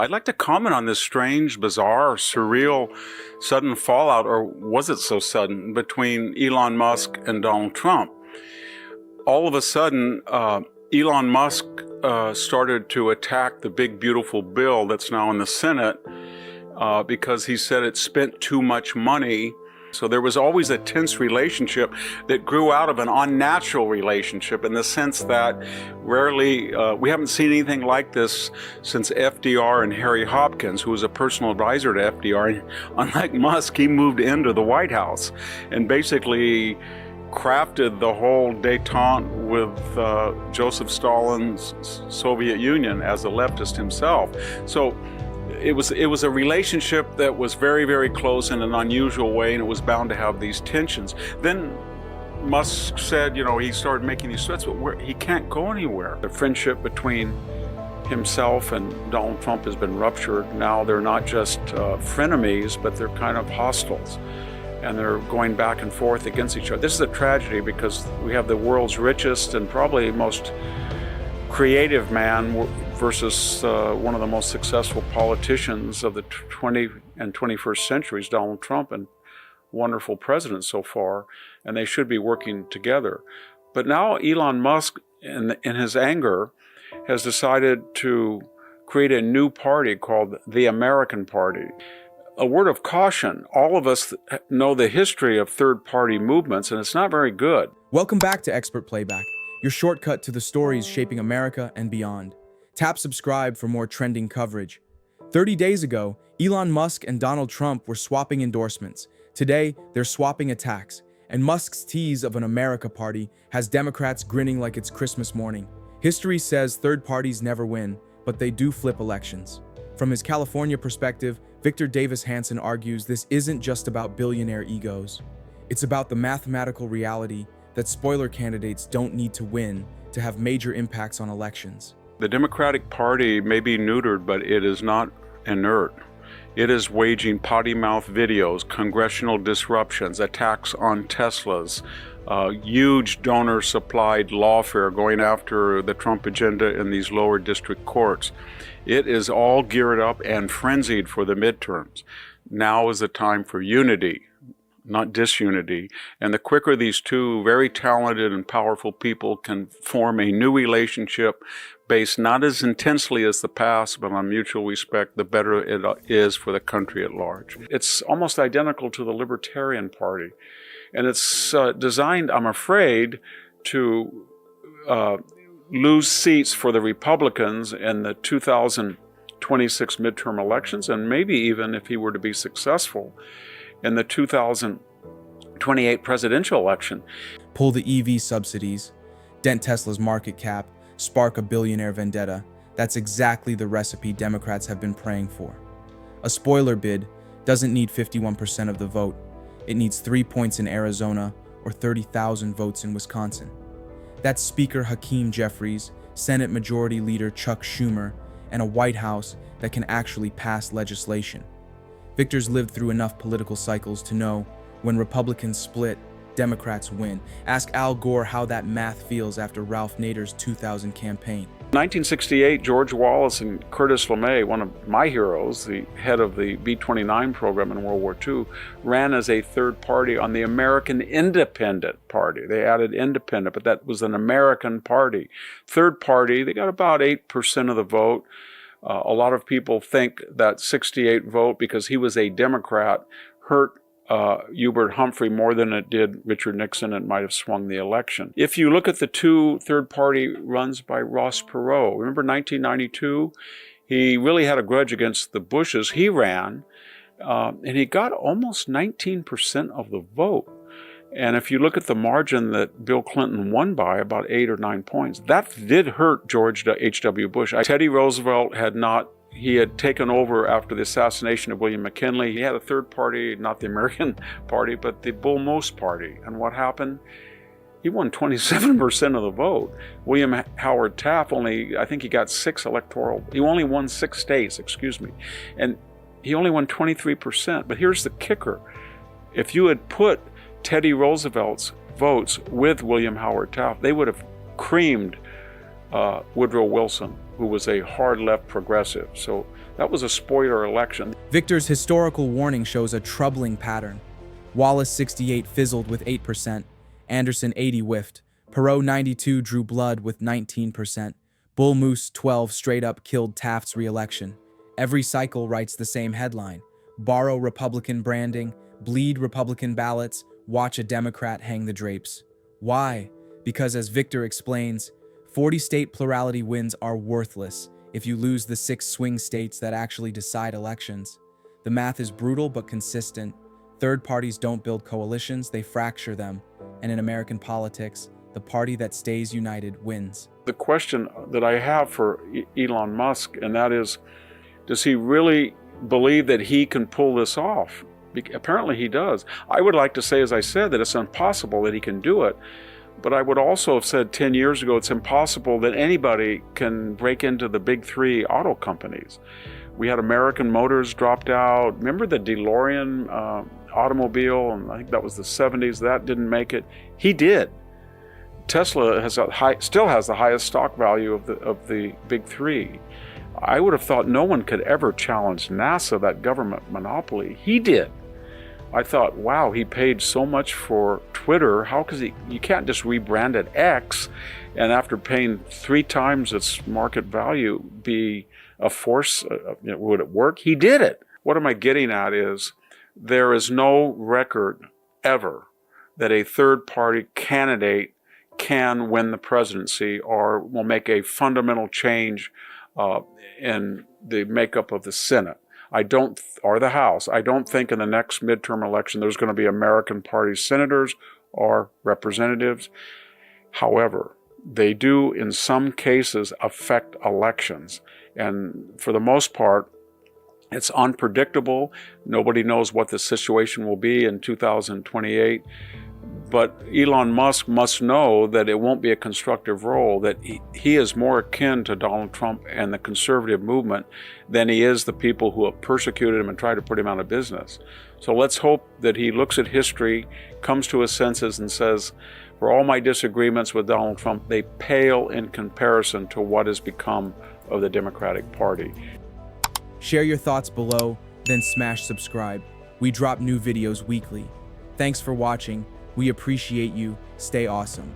I'd like to comment on this strange, bizarre, surreal, sudden fallout, or was it so sudden, between Elon Musk and Donald Trump. All of a sudden, Elon Musk started to attack the big, beautiful bill that's now in the Senate because he said it spent too much money. So there was always a tense relationship that grew out of an unnatural relationship, in the sense that rarely, we haven't seen anything like this since FDR and Harry Hopkins, who was a personal advisor to FDR. And unlike Musk, he moved into the White House and basically crafted the whole détente with Joseph Stalin's Soviet Union as a leftist himself. So it was a relationship that was very, very close in an unusual way, and it was bound to have these tensions. Then Musk said, he started making these threats, but he can't go anywhere. The friendship between himself and Donald Trump has been ruptured. Now they're not just frenemies, but they're kind of hostiles, and they're going back and forth against each other. This is a tragedy because we have the world's richest and probably most creative man versus one of the most successful politicians of the 20th and 21st centuries, Donald Trump, and wonderful president so far, and they should be working together. But now Elon Musk, in his anger, has decided to create a new party called the American Party. A word of caution, all of us know the history of third-party movements, and it's not very good. Welcome back to Expert Playback, your shortcut to the stories shaping America and beyond. Tap subscribe for more trending coverage. 30 days ago, Elon Musk and Donald Trump were swapping endorsements. Today, they're swapping attacks, and Musk's tease of an America party has Democrats grinning like it's Christmas morning. History says third parties never win, but they do flip elections. From his California perspective, Victor Davis Hanson argues this isn't just about billionaire egos. It's about the mathematical reality that spoiler candidates don't need to win to have major impacts on elections. The Democratic Party may be neutered, but it is not inert. It is waging potty mouth videos, congressional disruptions, attacks on Teslas, huge donor-supplied lawfare going after the Trump agenda in these lower district courts. It is all geared up and frenzied for the midterms. Now is the time for unity, not disunity. And the quicker these two very talented and powerful people can form a new relationship based not as intensely as the past, but on mutual respect, the better it is for the country at large. It's almost identical to the Libertarian Party. And it's designed, I'm afraid, to lose seats for the Republicans in the 2026 midterm elections, and maybe even, if he were to be successful, in the 2028 presidential election. Pull the EV subsidies, dent Tesla's market cap, spark a billionaire vendetta. That's exactly the recipe Democrats have been praying for. A spoiler bid doesn't need 51% of the vote. It needs 3 points in Arizona or 30,000 votes in Wisconsin. That's Speaker Hakeem Jeffries, Senate Majority Leader Chuck Schumer, and a White House that can actually pass legislation. Victor's lived through enough political cycles to know when Republicans split, Democrats win. Ask Al Gore how that math feels after Ralph Nader's 2000 campaign. 1968, George Wallace and Curtis LeMay, one of my heroes, the head of the B-29 program in World War II, ran as a third party on the American Independent Party. They added independent, but that was an American party. Third party, they got about 8% of the vote. A lot of people think that 68 vote, because he was a Democrat, hurt Hubert Humphrey more than it did Richard Nixon. It might have swung the election. If you look at the two third-party runs by Ross Perot, remember 1992? He really had a grudge against the Bushes. He ran, and he got almost 19% of the vote. And if you look at the margin that Bill Clinton won by, about 8 or 9 points, that did hurt George H.W. Bush. Teddy Roosevelt he had taken over after the assassination of William McKinley. He had a third party, not the American Party, but the Bull Moose Party. And what happened? He won 27% of the vote. William Howard Taft I think he got he only won 6 states, and he only won 23%. But here's the kicker. If you had put Teddy Roosevelt's votes with William Howard Taft, they would have creamed Woodrow Wilson, who was a hard left progressive. So That was a spoiler election. Victor's historical warning shows a troubling pattern. Wallace 68 fizzled with 8%, Anderson 80 whiffed, Perot 92 drew blood with 19%, Bull Moose 12 straight up killed Taft's re-election. Every cycle writes the same headline: borrow Republican branding, bleed Republican ballots, watch a Democrat hang the drapes. Why? Because as Victor explains, 40-state plurality wins are worthless if you lose the 6 swing states that actually decide elections. The math is brutal but consistent. Third parties don't build coalitions, they fracture them. And in American politics, the party that stays united wins. The question that I have for Elon Musk, and that is, does he really believe that he can pull this off? Apparently he does. I would like to say, as I said, that it's impossible that he can do it. But I would also have said 10 years ago, it's impossible that anybody can break into the big 3 auto companies. We had American Motors dropped out. Remember the DeLorean automobile? And I think that was the 70s. That didn't make it. He did. Tesla still has the highest stock value of the big 3. I would have thought no one could ever challenge NASA, that government monopoly. He did. I thought, wow, he paid so much for Twitter. How could he? You can't just rebrand it X, and after paying 3 times its market value, be a force. Would it work? He did it. What am I getting at is there is no record ever that a third-party candidate can win the presidency or will make a fundamental change in the makeup of the Senate. Or the House. I don't think in the next midterm election there's going to be American Party senators or representatives. However, they do in some cases affect elections. And for the most part, it's unpredictable. Nobody knows what the situation will be in 2028. But Elon Musk must know that it won't be a constructive role, that he is more akin to Donald Trump and the conservative movement than he is the people who have persecuted him and tried to put him out of business. So let's hope that he looks at history, comes to his senses and says, for all my disagreements with Donald Trump, they pale in comparison to what has become of the Democratic Party. Share your thoughts below, then smash subscribe. We drop new videos weekly. Thanks for watching. We appreciate you. Stay awesome.